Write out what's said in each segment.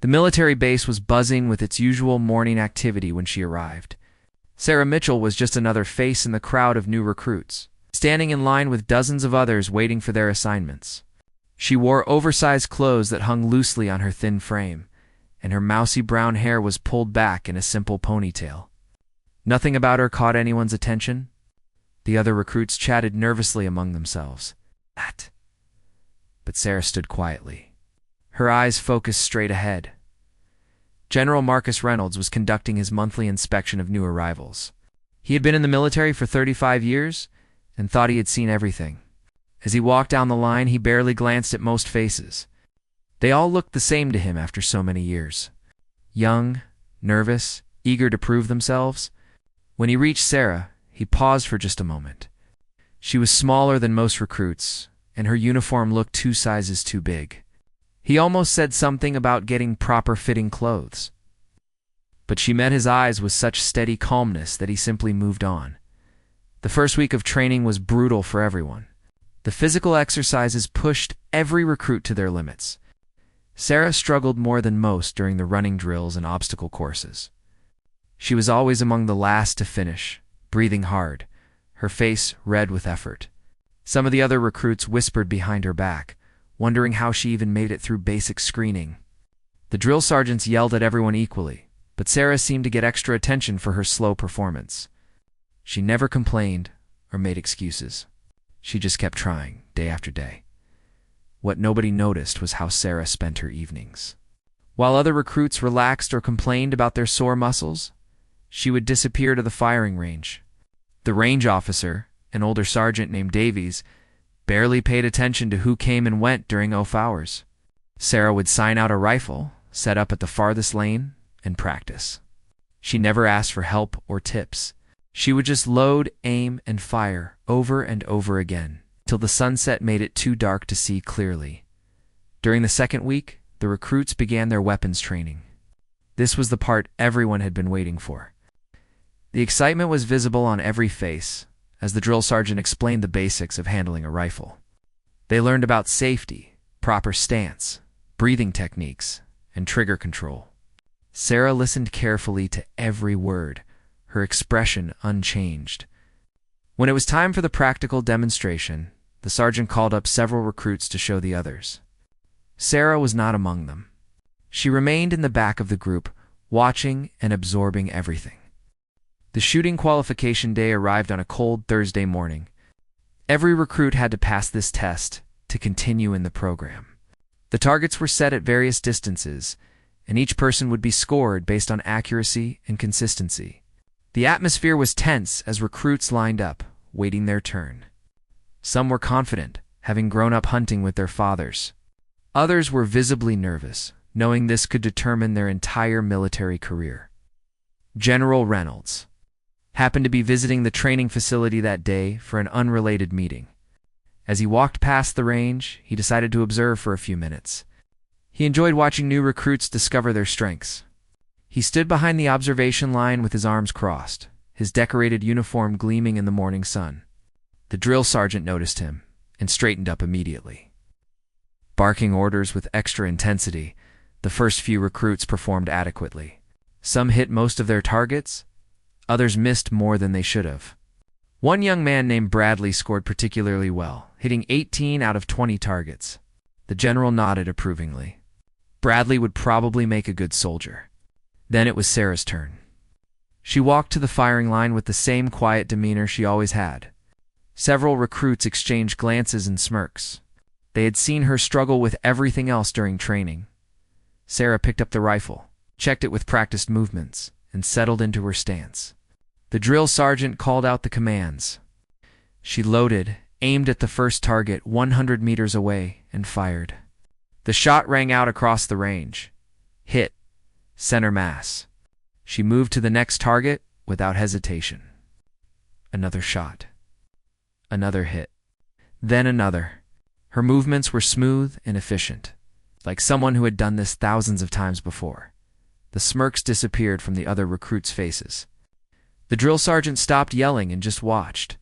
The military base was buzzing with its usual morning activity when she arrived. Sarah Mitchell was just another face in the crowd of new recruits, standing in line with dozens of others waiting for their assignments. She wore oversized clothes that hung loosely on her thin frame, and her mousy brown hair was pulled back in a simple ponytail. Nothing about her caught anyone's attention. The other recruits chatted nervously among themselves. But Sarah stood quietly. Her eyes focused straight ahead. General Marcus Reynolds was conducting his monthly inspection of new arrivals. He had been in the military for 35 years and thought he had seen everything. As he walked down the line, he barely glanced at most faces. They all looked the same to him after so many years. Young, nervous, eager to prove themselves. When he reached Sarah, he paused for just a moment. She was smaller than most recruits, and her uniform looked 2 sizes too big. He almost said something about getting proper-fitting clothes. But she met his eyes with such steady calmness that he simply moved on. The first week of training was brutal for everyone. The physical exercises pushed every recruit to their limits. Sarah struggled more than most during the running drills and obstacle courses. She was always among the last to finish, breathing hard, her face red with effort. Some of the other recruits whispered behind her back, wondering how she even made it through basic screening. The drill sergeants yelled at everyone equally, but Sarah seemed to get extra attention for her slow performance. She never complained or made excuses. She just kept trying, day after day. What nobody noticed was how Sarah spent her evenings. While other recruits relaxed or complained about their sore muscles, she would disappear to the firing range. The range officer, an older sergeant named Davies, barely paid attention to who came and went during off hours. Sarah would sign out a rifle, set up at the farthest lane, and practice. She never asked for help or tips. She would just load, aim, and fire over and over again, till the sunset made it too dark to see clearly. During the second week, the recruits began their weapons training. This was the part everyone had been waiting for. The excitement was visible on every face as the drill sergeant explained the basics of handling a rifle. They learned about safety, proper stance, breathing techniques, and trigger control. Sarah listened carefully to every word, her expression unchanged. When it was time for the practical demonstration, the sergeant called up several recruits to show the others. Sarah was not among them. She remained in the back of the group, watching and absorbing everything. The shooting qualification day arrived on a cold Thursday morning. Every recruit had to pass this test to continue in the program. The targets were set at various distances, and each person would be scored based on accuracy and consistency. The atmosphere was tense as recruits lined up, waiting their turn. Some were confident, having grown up hunting with their fathers. Others were visibly nervous, knowing this could determine their entire military career. General Reynolds happened to be visiting the training facility that day for an unrelated meeting. As he walked past the range, he decided to observe for a few minutes. He enjoyed watching new recruits discover their strengths. He stood behind the observation line with his arms crossed, his decorated uniform gleaming in the morning sun. The drill sergeant noticed him and straightened up immediately. Barking orders with extra intensity, the first few recruits performed adequately. Some hit most of their targets, others missed more than they should have. One young man named Bradley scored particularly well, hitting 18 out of 20 targets. The general nodded approvingly. Bradley would probably make a good soldier. Then it was Sarah's turn. She walked to the firing line with the same quiet demeanor she always had. Several recruits exchanged glances and smirks. They had seen her struggle with everything else during training. Sarah picked up the rifle, checked it with practiced movements, and settled into her stance. The drill sergeant called out the commands. She loaded, aimed at the first target 100 meters away, and fired. The shot rang out across the range. Hit. Center mass. She moved to the next target without hesitation. Another shot. Another hit. Then another. Her movements were smooth and efficient, like someone who had done this thousands of times before. The smirks disappeared from the other recruits' faces. The drill sergeant stopped yelling and just watched.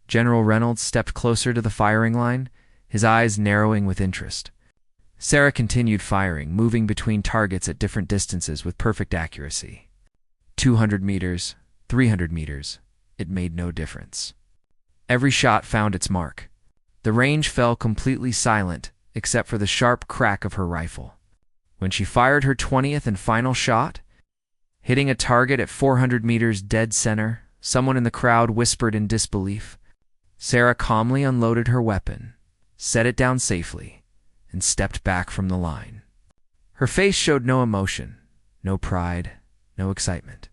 General Reynolds stepped closer to the firing line, his eyes narrowing with interest. Sarah continued firing, moving between targets at different distances with perfect accuracy. 200 meters, 300 meters, it made no difference. Every shot found its mark. The range fell completely silent, except for the sharp crack of her rifle. When she fired her 20th and final shot, hitting a target at 400 meters dead center, someone in the crowd whispered in disbelief. Sarah calmly unloaded her weapon, set it down safely, and stepped back from the line. Her face showed no emotion, no pride, no excitement.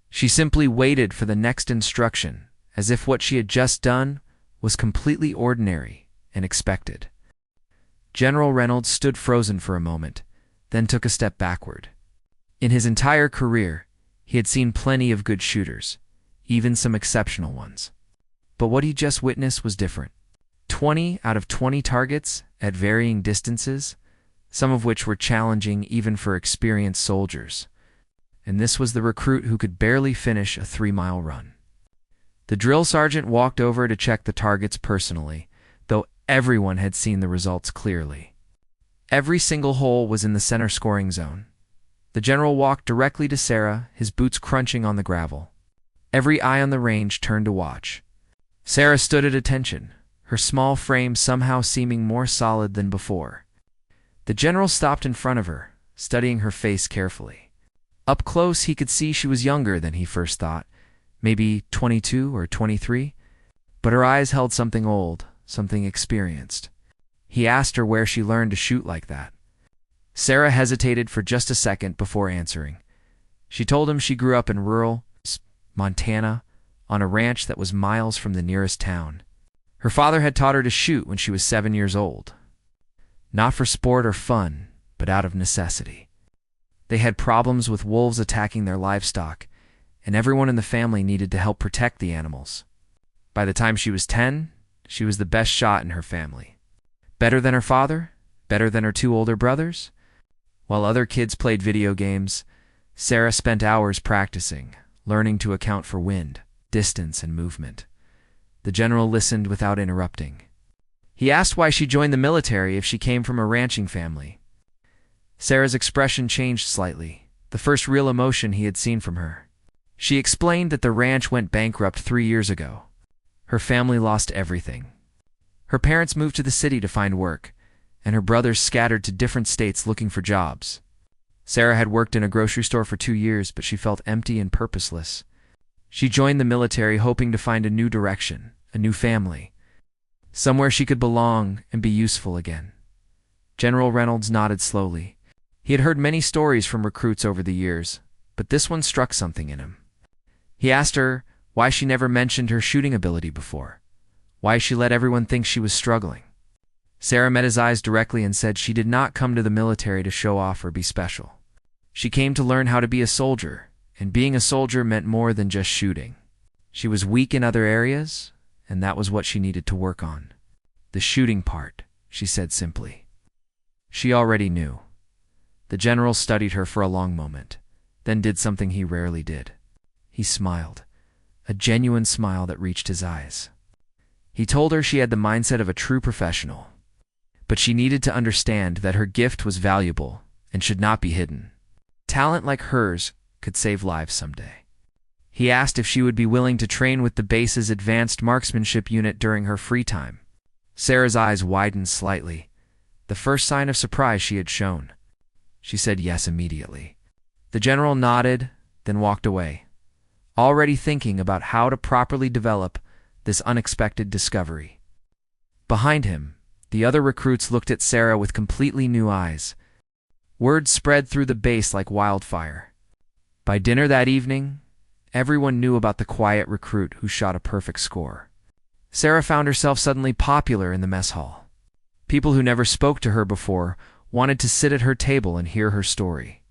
She simply waited for the next instruction, as if what she had just done was completely ordinary and expected. General Reynolds stood frozen for a moment, then took a step backward. In his entire career, he had seen plenty of good shooters, even some exceptional ones. But what he just witnessed was different. 20 out of 20 targets at varying distances, some of which were challenging even for experienced soldiers. And this was the recruit who could barely finish a 3-mile run. The drill sergeant walked over to check the targets personally, though everyone had seen the results clearly. Every single hole was in the center scoring zone. The general walked directly to Sarah, his boots crunching on the gravel. Every eye on the range turned to watch. Sarah stood at attention, her small frame somehow seeming more solid than before. The general stopped in front of her, studying her face carefully. Up close, he could see she was younger than he first thought, maybe 22 or 23, but her eyes held something old, something experienced. He asked her where she learned to shoot like that. Sarah hesitated for just a second before answering. She told him she grew up in rural Montana, on a ranch that was miles from the nearest town. Her father had taught her to shoot when she was 7 years old. Not for sport or fun, but out of necessity. They had problems with wolves attacking their livestock, and everyone in the family needed to help protect the animals. By the time she was 10, she was the best shot in her family. Better than her father? Better than her 2 older brothers? While other kids played video games, Sarah spent hours practicing, learning to account for wind, distance, and movement. The general listened without interrupting. He asked why she joined the military if she came from a ranching family. Sarah's expression changed slightly, the first real emotion he had seen from her. She explained that the ranch went bankrupt 3 years ago. Her family lost everything. Her parents moved to the city to find work, and her brothers scattered to different states looking for jobs. Sarah had worked in a grocery store for 2 years, but she felt empty and purposeless. She joined the military hoping to find a new direction, a new family, somewhere she could belong and be useful again. General Reynolds nodded slowly. He had heard many stories from recruits over the years, but this one struck something in him. He asked her why she never mentioned her shooting ability before, why she let everyone think she was struggling. Sarah met his eyes directly and said she did not come to the military to show off or be special. She came to learn how to be a soldier, and being a soldier meant more than just shooting. She was weak in other areas, and that was what she needed to work on. The shooting part, she said simply. She already knew. The general studied her for a long moment, then did something he rarely did. He smiled, a genuine smile that reached his eyes. He told her she had the mindset of a true professional, but she needed to understand that her gift was valuable and should not be hidden. Talent like hers could save lives someday. He asked if she would be willing to train with the base's advanced marksmanship unit during her free time. Sarah's eyes widened slightly, the first sign of surprise she had shown. She said yes immediately. The general nodded, then walked away, already thinking about how to properly develop this unexpected discovery. Behind him, the other recruits looked at Sarah with completely new eyes. Word spread through the base like wildfire. By dinner that evening, everyone knew about the quiet recruit who shot a perfect score. Sarah found herself suddenly popular in the mess hall. People who never spoke to her before wanted to sit at her table and hear her story.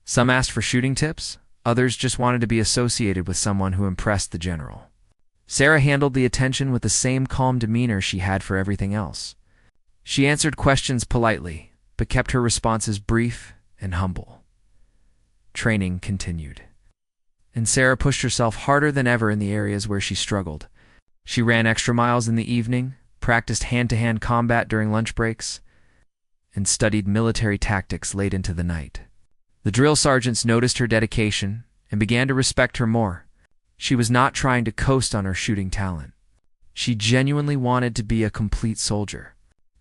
Some asked for shooting tips, others just wanted to be associated with someone who impressed the general. Sarah handled the attention with the same calm demeanor she had for everything else. She answered questions politely, but kept her responses brief and humble. Training continued, and Sarah pushed herself harder than ever in the areas where she struggled. She ran extra miles in the evening, practiced hand-to-hand combat during lunch breaks, and studied military tactics late into the night. The drill sergeants noticed her dedication and began to respect her more. She was not trying to coast on her shooting talent. She genuinely wanted to be a complete soldier.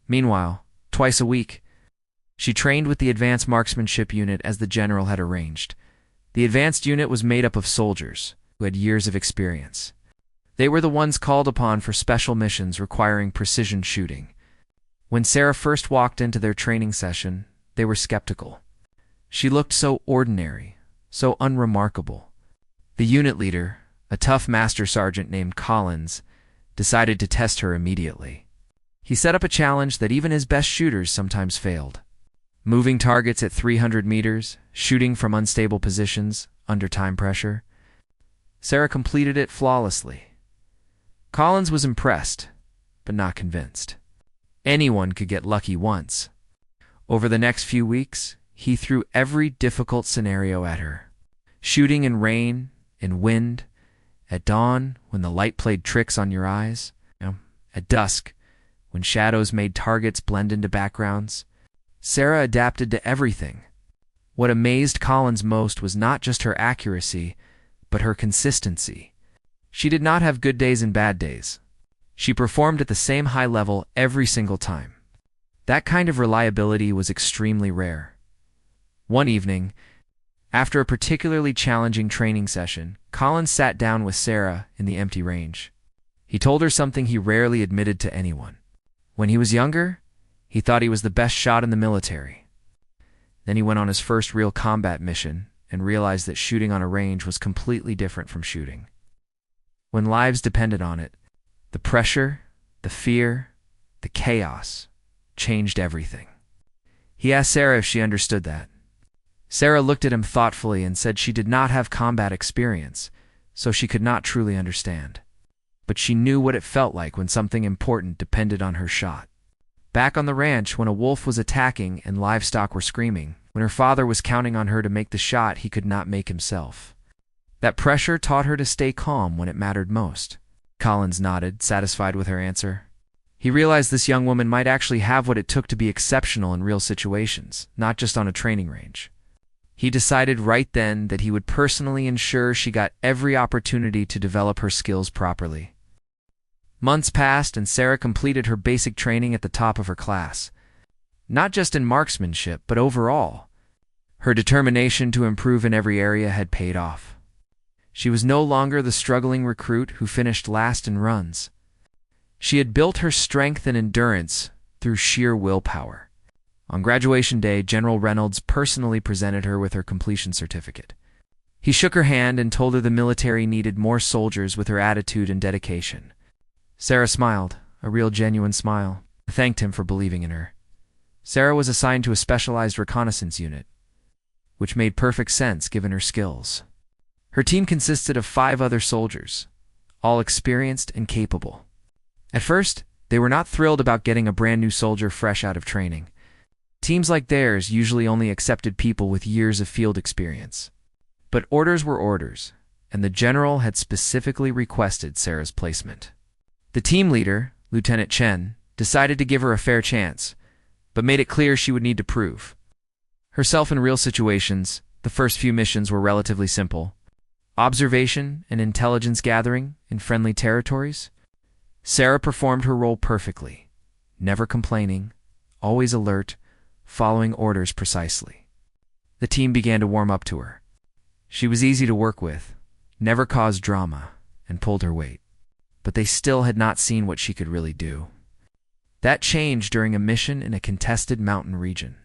Meanwhile, twice a week, she trained with the Advanced Marksmanship Unit as the general had arranged. The advanced unit was made up of soldiers who had years of experience. They were the ones called upon for special missions requiring precision shooting. When Sarah first walked into their training session, they were skeptical. She looked so ordinary, so unremarkable. The unit leader, a tough master sergeant named Collins, decided to test her immediately. He set up a challenge that even his best shooters sometimes failed. Moving targets at 300 meters, shooting from unstable positions, under time pressure. Sarah completed it flawlessly. Collins was impressed, but not convinced. Anyone could get lucky once. Over the next few weeks, he threw every difficult scenario at her. Shooting in rain, in wind, at dawn when the light played tricks on your eyes, at dusk when shadows made targets blend into backgrounds. Sarah adapted to everything. What amazed Collins most was not just her accuracy, but her consistency. She did not have good days and bad days. She performed at the same high level every single time. That kind of reliability was extremely rare. One evening, after a particularly challenging training session, Collins sat down with Sarah in the empty range. He told her something he rarely admitted to anyone. When he was younger, he thought he was the best shot in the military. Then he went on his first real combat mission and realized that shooting on a range was completely different from shooting. When lives depended on it, the pressure, the fear, the chaos changed everything. He asked Sarah if she understood that. Sarah looked at him thoughtfully and said she did not have combat experience, so she could not truly understand. But she knew what it felt like when something important depended on her shot. Back on the ranch, when a wolf was attacking and livestock were screaming, when her father was counting on her to make the shot he could not make himself. That pressure taught her to stay calm when it mattered most. Collins nodded, satisfied with her answer. He realized this young woman might actually have what it took to be exceptional in real situations, not just on a training range. He decided right then that he would personally ensure she got every opportunity to develop her skills properly. Months passed and Sarah completed her basic training at the top of her class. Not just in marksmanship, but overall. Her determination to improve in every area had paid off. She was no longer the struggling recruit who finished last in runs. She had built her strength and endurance through sheer willpower. On graduation day, General Reynolds personally presented her with her completion certificate. He shook her hand and told her the military needed more soldiers with her attitude and dedication. Sarah smiled, a real genuine smile, and thanked him for believing in her. Sarah was assigned to a specialized reconnaissance unit, which made perfect sense given her skills. Her team consisted of 5 other soldiers, all experienced and capable. At first, they were not thrilled about getting a brand new soldier fresh out of training. Teams like theirs usually only accepted people with years of field experience. But orders were orders, and the general had specifically requested Sarah's placement. The team leader, Lieutenant Chen, decided to give her a fair chance, but made it clear she would need to prove herself in real situations. The first few missions were relatively simple. Observation and intelligence gathering in friendly territories. Sarah performed her role perfectly, never complaining, always alert, following orders precisely. The team began to warm up to her. She was easy to work with, never caused drama, and pulled her weight. But they still had not seen what she could really do. That changed during a mission in a contested mountain region.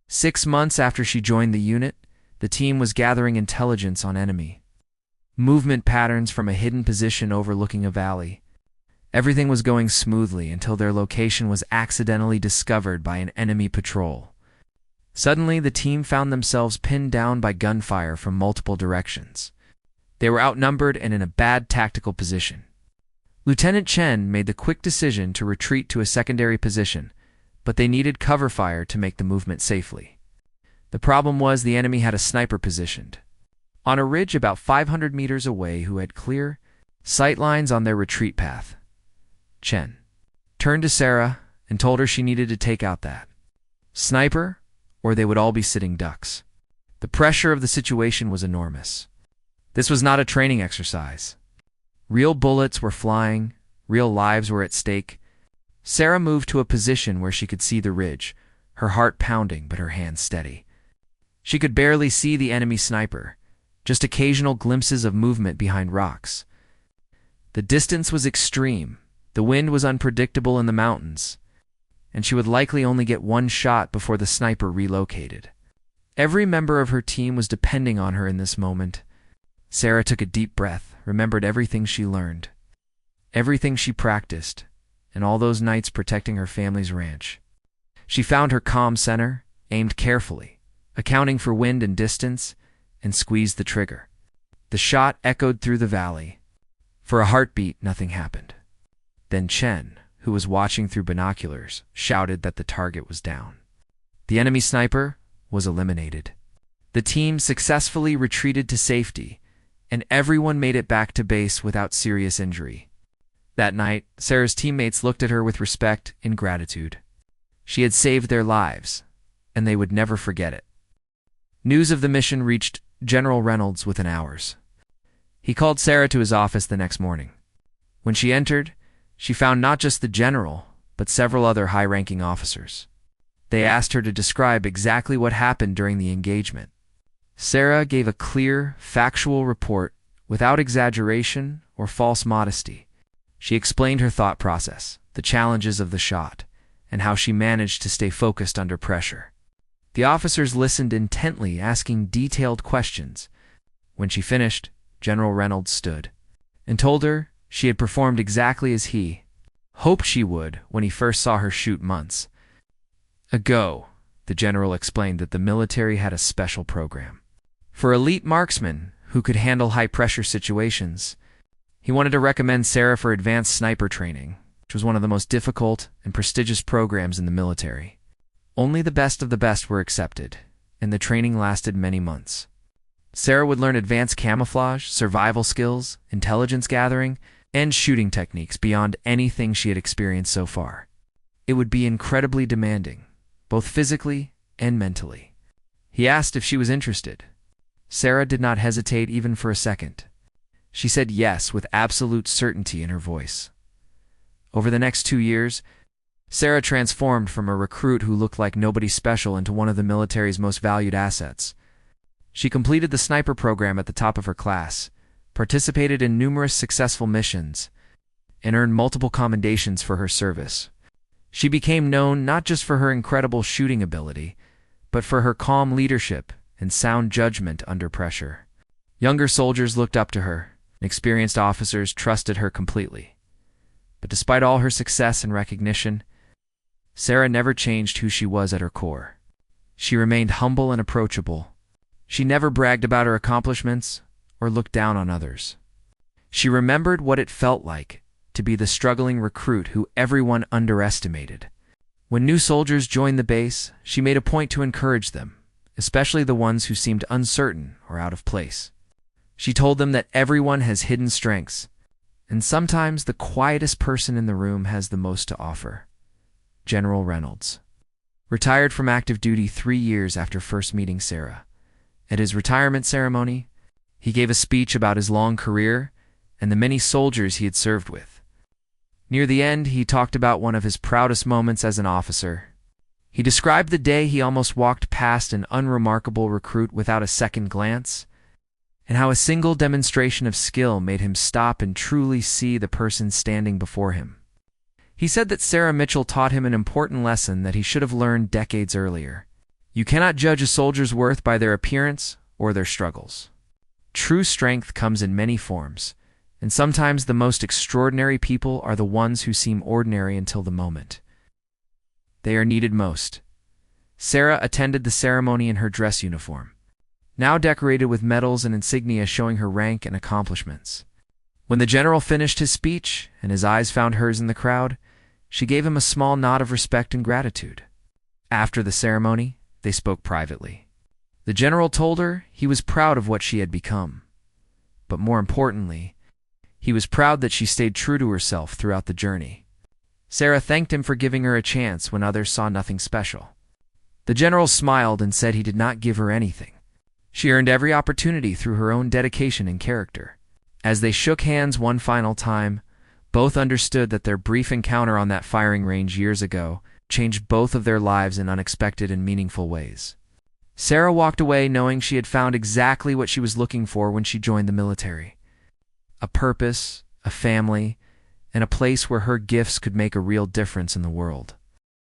6 months after she joined the unit, the team was gathering intelligence on enemy movement patterns from a hidden position overlooking a valley. Everything was going smoothly until their location was accidentally discovered by an enemy patrol. Suddenly, the team found themselves pinned down by gunfire from multiple directions. They were outnumbered and in a bad tactical position. Lieutenant Chen made the quick decision to retreat to a secondary position, but they needed cover fire to make the movement safely. The problem was the enemy had a sniper positioned on a ridge about 500 meters away who had clear sight lines on their retreat path. Chen turned to Sarah and told her she needed to take out that Sniper, or they would all be sitting ducks. The pressure of the situation was enormous. This was not a training exercise. Real bullets were flying, real lives were at stake. Sarah moved to a position where she could see the ridge, her heart pounding but her hands steady. She could barely see the enemy sniper, just occasional glimpses of movement behind rocks. The distance was extreme, the wind was unpredictable in the mountains, and she would likely only get one shot before the sniper relocated. Every member of her team was depending on her in this moment. Sarah took a deep breath, remembered everything she learned, everything she practiced, and all those nights protecting her family's ranch. She found her comm center, aimed carefully, accounting for wind and distance, and squeezed the trigger. The shot echoed through the valley. For a heartbeat, nothing happened. Then Chen, who was watching through binoculars, shouted that the target was down. The enemy sniper was eliminated. The team successfully retreated to safety, and everyone made it back to base without serious injury. That night, Sarah's teammates looked at her with respect and gratitude. She had saved their lives, and they would never forget it. News of the mission reached General Reynolds within hours. He called Sarah to his office the next morning. When she entered, she found not just the general, but several other high-ranking officers. They asked her to describe exactly what happened during the engagement. Sarah gave a clear, factual report without exaggeration or false modesty. She explained her thought process, the challenges of the shot, and how she managed to stay focused under pressure. The officers listened intently, asking detailed questions. When she finished, General Reynolds stood and told her she had performed exactly as he hoped she would when he first saw her shoot months ago. The general explained that the military had a special program for elite marksmen who could handle high-pressure situations. He wanted to recommend Sarah for advanced sniper training, which was one of the most difficult and prestigious programs in the military. Only the best of the best were accepted, and the training lasted many months. Sarah would learn advanced camouflage, survival skills, intelligence gathering, and shooting techniques beyond anything she had experienced so far. It would be incredibly demanding, both physically and mentally. He asked if she was interested. Sarah did not hesitate even for a second. She said yes with absolute certainty in her voice. Over the next 2 years, Sarah transformed from a recruit who looked like nobody special into one of the military's most valued assets. She completed the sniper program at the top of her class, participated in numerous successful missions, and earned multiple commendations for her service. She became known not just for her incredible shooting ability, but for her calm leadership and sound judgment under pressure. Younger soldiers looked up to her, and experienced officers trusted her completely. But despite all her success and recognition, Sarah never changed who she was at her core. She remained humble and approachable. She never bragged about her accomplishments or looked down on others. She remembered what it felt like to be the struggling recruit who everyone underestimated. When new soldiers joined the base, she made a point to encourage them, especially the ones who seemed uncertain or out of place. She told them that everyone has hidden strengths, and sometimes the quietest person in the room has the most to offer. General Reynolds retired from active duty 3 years after first meeting Sarah. At his retirement ceremony, he gave a speech about his long career and the many soldiers he had served with. Near the end, he talked about one of his proudest moments as an officer. He described the day he almost walked past an unremarkable recruit without a second glance, and how a single demonstration of skill made him stop and truly see the person standing before him. He said that Sarah Mitchell taught him an important lesson that he should have learned decades earlier. You cannot judge a soldier's worth by their appearance or their struggles. True strength comes in many forms, and sometimes the most extraordinary people are the ones who seem ordinary until the moment they are needed most. Sarah attended the ceremony in her dress uniform, now decorated with medals and insignia showing her rank and accomplishments. When the general finished his speech and his eyes found hers in the crowd, she gave him a small nod of respect and gratitude. After the ceremony, they spoke privately. The general told her he was proud of what she had become, but more importantly, he was proud that she stayed true to herself throughout the journey. Sarah thanked him for giving her a chance when others saw nothing special. The general smiled and said he did not give her anything. She earned every opportunity through her own dedication and character. As they shook hands one final time, both understood that their brief encounter on that firing range years ago changed both of their lives in unexpected and meaningful ways. Sarah walked away knowing she had found exactly what she was looking for when she joined the military: a purpose, a family, and a place where her gifts could make a real difference in the world.